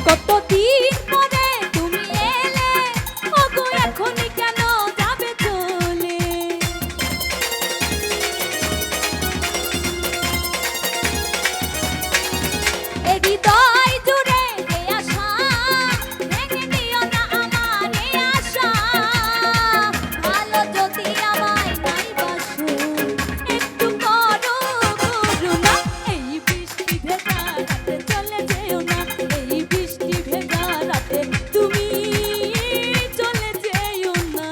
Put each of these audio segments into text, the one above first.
কতদিন পরে তুমি এলে, ওগো এখনই কেন যাবে চলে? এ হৃদয় জুড়ে যে আশা, ভেঙে দিও না আমার এই আশা। ভালো যদি আমায় নাই বাসো, একটু করো করুণা। এই বৃষ্টি ভেজা রাতে চলে যেও না, এই বৃষ্টি ভেজা রাতে তুমি চলে যেও না।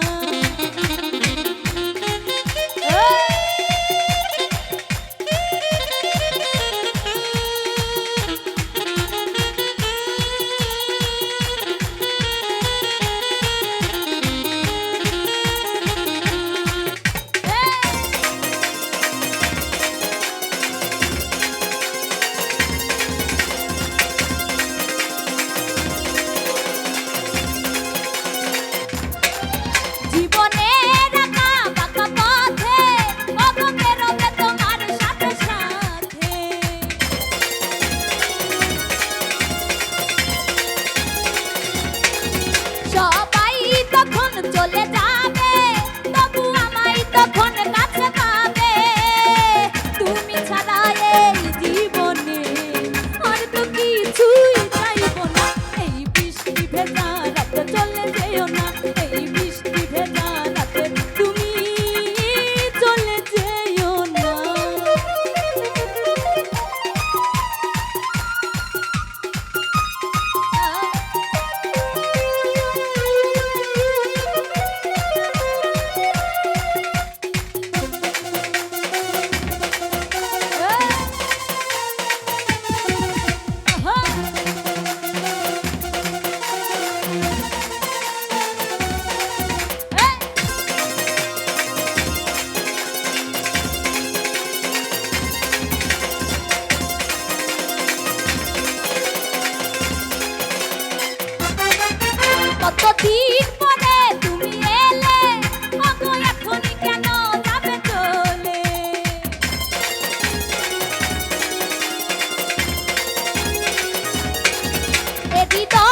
জীবনের আঁকা বাঁকা পথে ওগো বেরোবে তোমার সাথে সাথে। সবাই তখন চলে যাবে, তবু আমায় তখন কাছে পাবে। তুমি ছাড়া এই জীবনে আর তো কিছুই চাইবো না। এই বৃষ্টি ভেজা রাতে চলে যেও না, এই বৃষ্টি ভেজা রাতে তুমি চলে যেও না। কতদিন পরে তুমি এলে, ওগো এখনই কেন যাবে চলে? এ হৃদয়